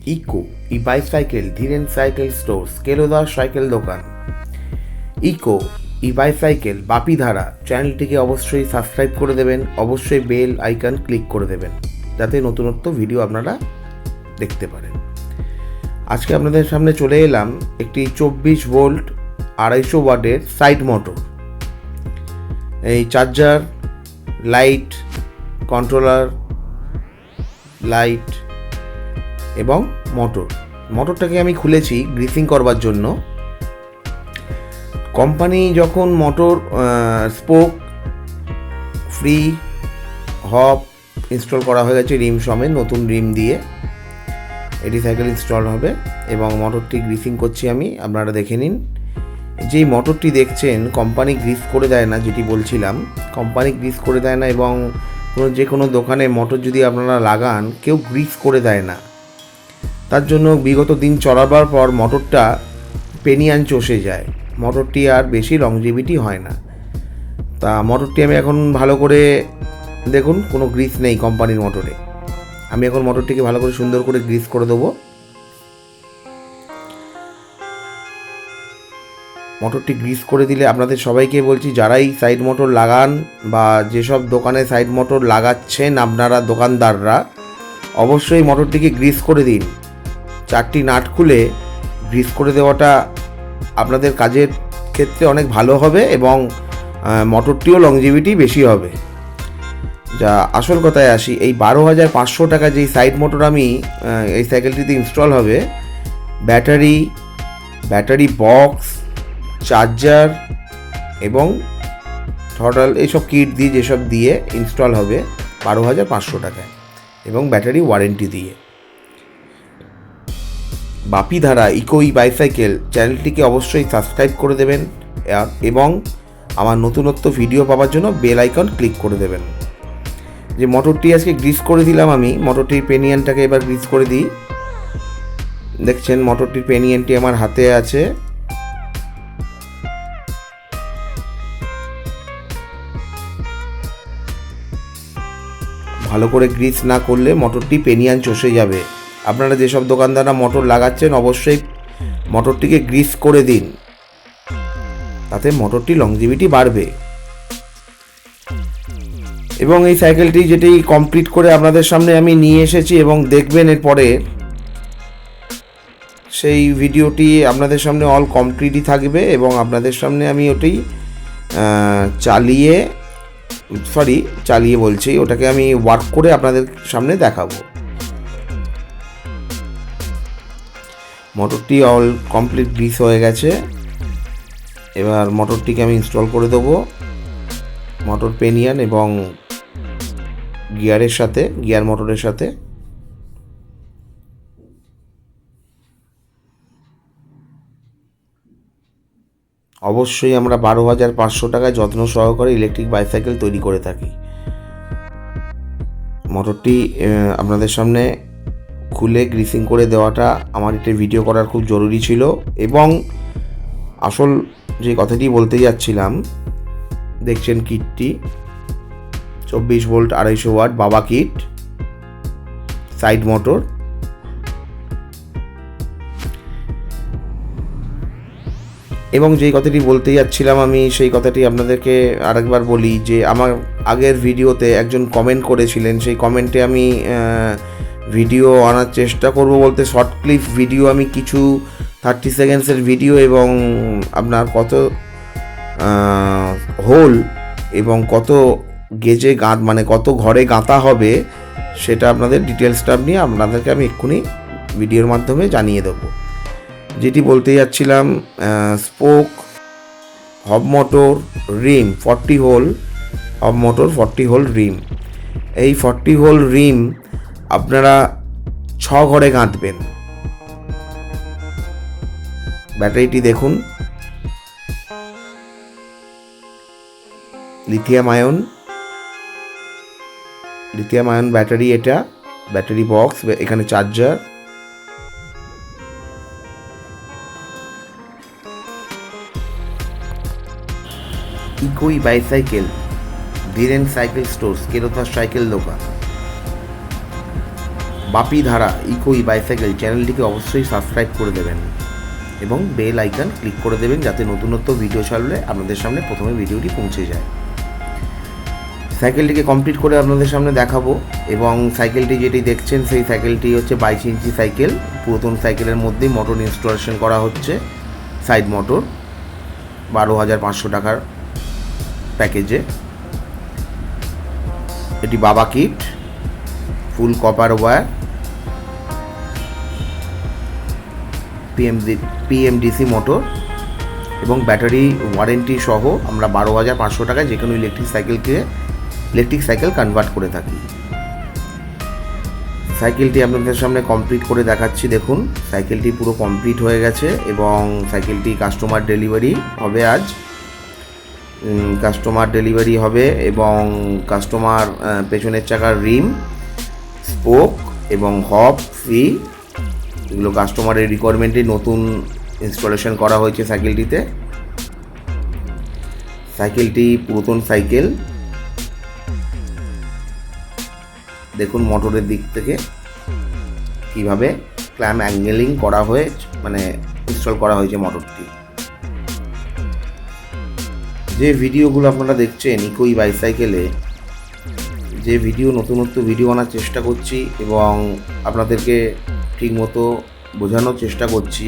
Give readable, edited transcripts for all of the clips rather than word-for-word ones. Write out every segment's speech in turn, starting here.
Eco e bicycle Dhiren cycle store স্কেলোদার cycle দোকান। Eco e bicycle Bapi Dhara চ্যানেলটিকে অবশ্যই সাবস্ক্রাইব করে দেবেন, অবশ্যই বেল আইকন ক্লিক করে দেবেন যাতে নতুনত্ব ভিডিও আপনারা দেখতে পারেন। আজকে আপনাদের সামনে চলে এলাম একটি 24 ভোল্ট 250 ওয়াটের সাইড মোটর। এই চার্জার, লাইট, কন্ট্রোলার, লাইট এবং মোটরটাকে আমি খুলেছি গ্রিসিং করবার জন্য। কোম্পানি যখন মোটর স্পোক ফ্রি হব ইনস্টল করা হয়ে গেছে রিম সমেত, নতুন রিম দিয়ে এটি সাইকেল ইনস্টল হবে এবং মোটরটি গ্রিসিং করছি আমি, আপনারা দেখে নিন। যেই মোটরটি দেখছেন কোম্পানি গ্রিস করে দেয় না, যেটি বলছিলাম কোম্পানি গ্রিস করে দেয় না এবং যে কোনো দোকানে মোটর যদি আপনারা লাগান কেউ গ্রিস করে দেয় না। তার জন্য বিগত দিন চলাবার পর মোটরটা পেনিয়ান চষে যায়, মোটরটি আর বেশি লংজিভিটি হয় না। তা মোটরটি আমি এখন ভালো করে দেখুন, কোনো গ্রিস নেই কোম্পানির মোটরে। আমি এখন মোটরটিকে ভালো করে সুন্দর করে গ্রিস করে দেবো। মোটরটি গ্রিস করে দিলে আপনাদের সবাইকে বলছি, যারাই সাইড মোটর লাগান বা যেসব দোকানে সাইড মোটর লাগাচ্ছেন আপনারা দোকানদাররা, অবশ্যই মোটরটিকে গ্রিস করে দিন। 4টি নাট খুলে গ্রিস করে দেওয়াটা আপনাদের কাজের ক্ষেত্রে অনেক ভালো হবে এবং মোটরটিও লংজিভিটি বেশি হবে। যা আসল কথায় আসি, এই 12,500 টাকা যেই সাইড মোটর আমি এই সাইকেলটিতে ইনস্টল হবে, ব্যাটারি বক্স, চার্জার এবং থ্রটল এইসব কিট দিয়ে যেসব দিয়ে ইনস্টল হবে 12,500 টাকায় এবং ব্যাটারি ওয়ারেন্টি দিয়ে। বাপিধারা ইকো ই বাইসাইকেল চ্যানেলটিকে অবশ্যই সাবস্ক্রাইব করে দেবেন এবং আমার নতুনত্ব ভিডিও পাওয়ার জন্য বেল আইকন ক্লিক করে দেবেন। যে মোটরটি আজকে গ্রিস করে দিলাম আমি, মোটরটির পেনিয়ানটাকে এবার গ্রিস করে দিই। দেখছেন মোটরটির পেনিয়ানটি আমার হাতে আছে। ভালো করে গ্রিস না করলে মোটরটি পেনিয়ান চষে যাবে। আপনারা যেসব দোকানদাররা মোটর লাগাচ্ছেন অবশ্যই মোটরটিকে গ্রিস করে দিন, তাতে মোটরটি লংজিভিটি বাড়বে। এবং এই সাইকেলটি যেটি কমপ্লিট করে আপনাদের সামনে আমি নিয়ে এসেছি এবং দেখবেন এরপরে সেই ভিডিওটি আপনাদের সামনে অল কমপ্লিটই থাকবে এবং আপনাদের সামনে আমি ওটি চালিয়ে বলছি, ওটাকে আমি ওয়ার্ক করে আপনাদের সামনে দেখাবো। মোটরটি অল কমপ্লিট গ্রিস হয়ে গেছে। এবার মোটরটিকে আমি ইনস্টল করে দেবো মোটর পেনিয়ান এবং গিয়ার মোটরের সাথে। অবশ্যই আমরা 12,500 টাকায় যত্ন সহকারে ইলেকট্রিক বাইসাইকেল তৈরি করে থাকি। মোটরটি আপনাদের সামনে খুলে গ্রিসিং করে দেওয়াটা আমার এটা ভিডিও করার খুব জরুরি ছিল। এবং আসল যে কথাটি বলতে যাচ্ছিলাম, দেখছেন কিটটি 24 ভোল্ট 250 ওয়াট বাবা কিট সাইড মোটর। এবং যেই কথাটি বলতে যাচ্ছিলাম আমি, সেই কথাটি আপনাদেরকে আরেকবার বলি যে আমার আগের ভিডিওতে একজন কমেন্ট করেছিলেন, সেই কমেন্টে আমি ভিডিও আনার চেষ্টা করব বলতে শর্ট ক্লিপ ভিডিও আমি কিছু 30 সেকেন্ডসের ভিডিও এবং আপনার কত হোল এবং কত গেজে মানে কত ঘরে গাঁথা হবে সেটা আপনাদের ডিটেলসটা নিয়ে আপনাদেরকে আমি এক্ষুনি ভিডিওর মাধ্যমে জানিয়ে দেবো। যেটি বলতে যাচ্ছিলাম, স্পোক হব মোটর রিম 40 হোল হব মোটর 40 হোল রিম। এই 40 হোল রিম আপনারা 6 ঘরে গাঁথবেন। ব্যাটারিটি দেখুন, লিথিয়াম আয়ন ব্যাটারি, এটা ব্যাটারি বক্স, এখানে charger. Eco e bicycle Dhiren cycle store স্কেলোদার সাইকেল দোকান। বাপি ধারা ইকোই বাইসাইকেল চ্যানেলটিকে অবশ্যই সাবস্ক্রাইব করে দেবেন এবং বেল আইকন ক্লিক করে দেবেন, যাতে নতুন ভিডিও ছাড়লে আপনাদের সামনে প্রথমে ভিডিওটি পৌঁছে যায়। সাইকেলটিকে কমপ্লিট করে আপনাদের সামনে দেখাবো। এবং সাইকেলটি যেটি দেখছেন সেই সাইকেলটি হচ্ছে 22 ইঞ্চি সাইকেল। পুরাতন সাইকেলের মধ্যেই মোটর ইনস্টলেশন করা হচ্ছে সাইড মোটর 12,500 টাকার প্যাকেজে। এটি বাবা kit, full copper wire, PMDC motor এবং ব্যাটারি ওয়ারেন্টি সহ আমরা 12,500 টাকায় যে কোনো ইলেকট্রিক সাইকেল কনভার্ট করে থাকি। সাইকেলটি আপনাদের সামনে কমপ্লিট করে দেখাচ্ছি। দেখুন, সাইকেলটি পুরো কমপ্লিট হয়ে গেছে এবং সাইকেলটি কাস্টমার ডেলিভারি হবে আজ। কাস্টমার ডেলিভারি হবে এবং কাস্টমার পেছনের চাকার রিম, স্পোক এবং হব ফ্রি, এগুলো কাস্টমারের রিকোয়ারমেন্টে নতুন ইনস্টলেশন করা হয়েছে সাইকেলটিতে। সাইকেলটি পুরাতন সাইকেল। দেখুন মোটরের দিক থেকে কিভাবে ক্ল্যাম অ্যাঙ্গেলিং করা হয়ে ইনস্টল করা হয়েছে মোটরটি। যে ভিডিওগুলো আপনারা দেখছেন ইকোই বাইসাইকেলে, যে নতুন ভিডিও আনার চেষ্টা করছি এবং আপনাদেরকে ঠিকমতো বোঝানোর চেষ্টা করছি,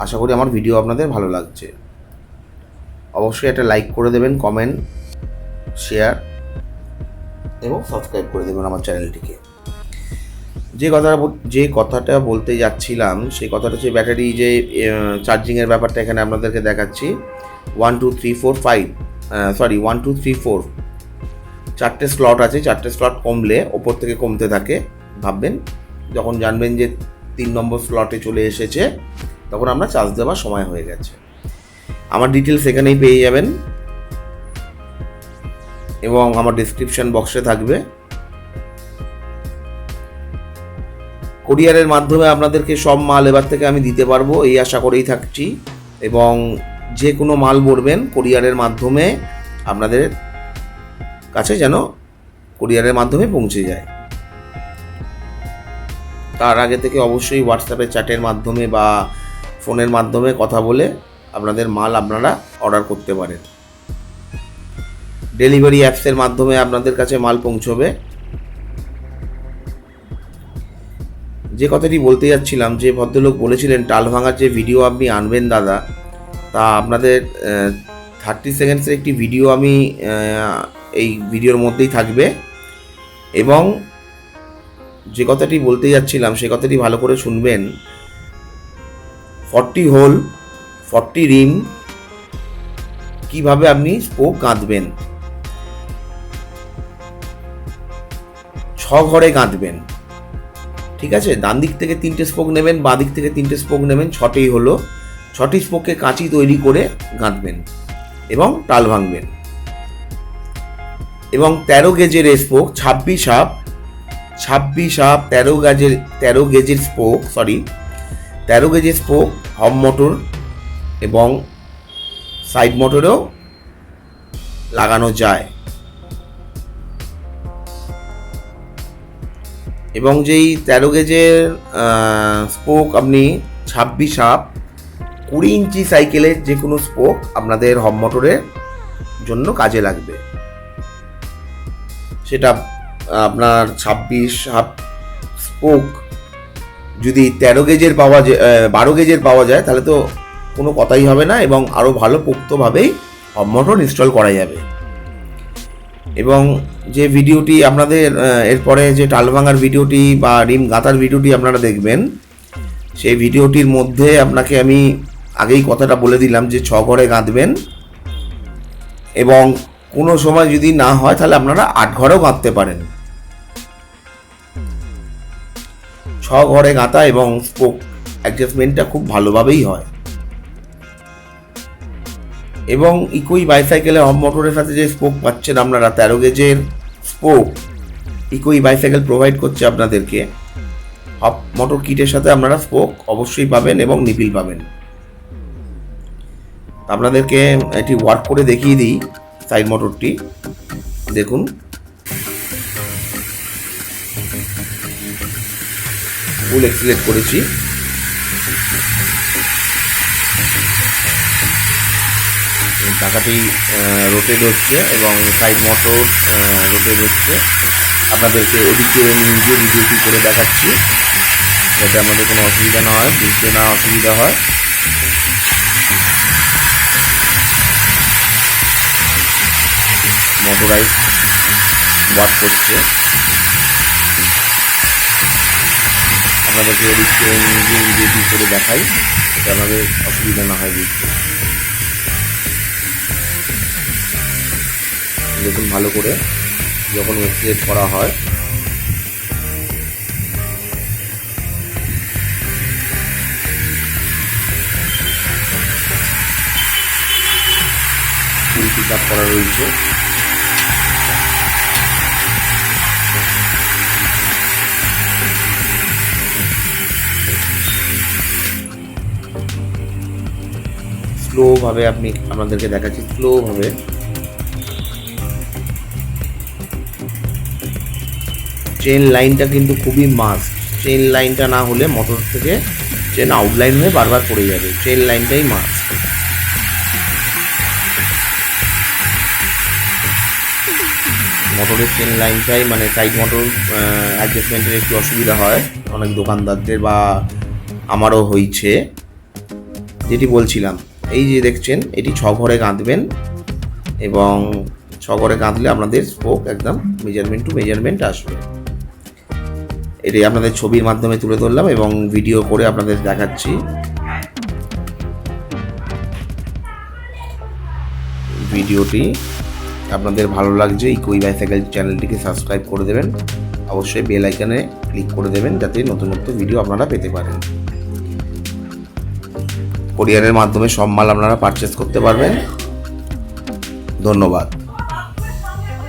আশা করি আমার ভিডিও আপনাদের ভালো লাগছে। অবশ্যই একটা লাইক করে দেবেন, কমেন্ট, শেয়ার এবং সাবস্ক্রাইব করে দেবেন আমার চ্যানেলটিকে। যে কথাটা বলতে যাচ্ছিলাম সেই কথাটা হচ্ছে ব্যাটারি যে চার্জিংয়ের ব্যাপারটা এখানে আপনাদেরকে দেখাচ্ছি। 1 2 3 4 5 1 2 3 4 4টে স্লট আছে। 4টে স্লট কমলে ওপর থেকে কমতে থাকে। ভাববেন, যখন জানবেন যে 3 নম্বর স্লটে চলে এসেছে তখন আমরা চার্জ দেওয়ার সময় হয়ে গেছে। আমার ডিটেলস এখানেই পেয়ে যাবেন এবং আমার ডেসক্রিপশন বক্সে থাকবে। কুরিয়ারের মাধ্যমে আপনাদেরকে সব মাল এবার থেকে আমি দিতে পারবো এই আশা করেই থাকছি। এবং যে কোনো মাল বলবেন কুরিয়ারের মাধ্যমে আপনাদের কাছে যেন কুরিয়ারের মাধ্যমে পৌঁছে যায়। তার আগে থেকে অবশ্যই হোয়াটসঅ্যাপের চ্যাটের মাধ্যমে বা ফোনের মাধ্যমে কথা বলে আপনাদের মাল আপনারা অর্ডার করতে পারেন। ডেলিভারি অ্যাপসের মাধ্যমে আপনাদের কাছে মাল পৌঁছবে। যে কথাটি বলতে যাচ্ছিলাম, যে ভদ্রলোক বলেছিলেন টাল ভাঙার যে ভিডিও আপনি আনবেন দাদা, তা আপনাদের 30 সেকেন্ডসের একটি ভিডিও আমি এই ভিডিওর মধ্যেই থাকবে। এবং যে কথাটি বলতে যাচ্ছিলাম সে কথাটি ভালো করে শুনবেন। 40 হোল 40 রিম কিভাবে আপনি স্পোক গাঁথবেন, 6 ঘরে গাঁথবেন। ঠিক আছে, ডান দিক থেকে 3টে স্পোক নেবেন, বাঁ দিক থেকে 3টে স্পোক নেবেন, 6টেই হলো। 6টি স্পোককে কাঁচি তৈরি করে গাঁথবেন এবং টাল ভাঙবেন। এবং 13 গেজের স্পোক, 26 হাফ 13 গেজের স্পোক 13 গেজের স্পোক হব মোটর এবং সাইড মোটরেও লাগানো যায়। এবং যেই 13 গেজের স্পোক আপনি 26 হাফ 20 ইঞ্চি সাইকেলের যে কোনো স্পোক আপনাদের হব মোটরের জন্য কাজে লাগবে। সেটা আপনার 26 হাফ স্পোক যদি 13 গেজের 12 গেজের পাওয়া যায় তাহলে তো কোনো কথাই হবে না এবং আরও ভালো পোক্তভাবেই হব মোটর ইনস্টল করা যাবে। এবং যে ভিডিওটি আপনাদের এরপরে যে টাল ভাঙার ভিডিওটি বা রিম গাঁথার ভিডিওটি আপনারা দেখবেন, সেই ভিডিওটির মধ্যে আপনাকে আমি আগেই কথাটা বলে দিলাম যে 6 ঘরে গাঁথবেন এবং কোনো সময় যদি না হয় তাহলে আপনারা 8 ঘরেও গাঁথতে পারেন। 6 ঘরে গাঁথা এবং স্পোক অ্যাডজাস্টমেন্টটা খুব ভালোভাবেই হয়। এবং ইকোই বাইসাইকেলের হব মোটরের সাথে যে স্পোক পাচ্ছেন আপনারা 13 গেজের স্পোক ইকোই বাইসাইকেল প্রোভাইড করছে আপনাদেরকে। হব মোটর কিটের সাথে আপনারা স্পোক অবশ্যই পাবেন এবং নিপিল পাবেন। আপনাদেরকে এটি ওয়ার্ক করে দেখিয়ে দিই। সাইড মোটরটি দেখুন, ফুল এক্সিলেট করেছি। চাকাটি রোটেট হচ্ছে এবং সাইড মোটর রোটেট হচ্ছে। আপনাদেরকে ওদিকে নিজে ভিডিওটি করে দেখাচ্ছি যাতে আমাদের কোনো অসুবিধা না হয়, বুঝতে না অসুবিধা হয়। মোটরাইজ ওয়ার্ক করছে। আপনাদেরকে ওদিকে নিজে ভিডিওটি করে দেখাই যাতে আমাদের অসুবিধা না হয় বুঝতে। দেখুন ভালো করে যখন এক্সিলেট করা হয় ফুল পিক আপ করা রয়েছে। স্লোভাবে আপনাদেরকে দেখাচ্ছি, স্লোভাবে। চেন লাইনটা কিন্তু খুবই মাস্ট। চেন লাইনটা না হলে মোটর থেকে চেন আউটলাইন হয়ে বারবার পড়ে যাবে। চেন লাইনটাই মাস্ট। মোটরের চেন লাইনটাই মানে সাইড মোটর অ্যাডজাস্টমেন্টের একটু অসুবিধা হয় অনেক দোকানদারদের, বা আমারও হয়েছে। যেটি বলছিলাম, এই যে দেখছেন এটি 6 ঘরে গাঁথবেন এবং 6 ঘরে গাঁথলে আপনাদের স্পোক একদম মেজারমেন্ট টু মেজারমেন্ট আসবে। এটি আপনাদের ছবির মাধ্যমে তুলে ধরলাম এবং ভিডিও করে আপনাদের দেখাচ্ছি। ভিডিওটি আপনাদের ভালো লাগছে ইকোই বাইসাইকেল চ্যানেলটিকে সাবস্ক্রাইব করে দেবেন, অবশ্যই বেল আইকনে ক্লিক করে দেবেন যাতে নতুন নতুন ভিডিও আপনারা পেতে পারেন। কোরিয়ারের মাধ্যমে সব মাল আপনারা পারচেস করতে পারবেন। ধন্যবাদ।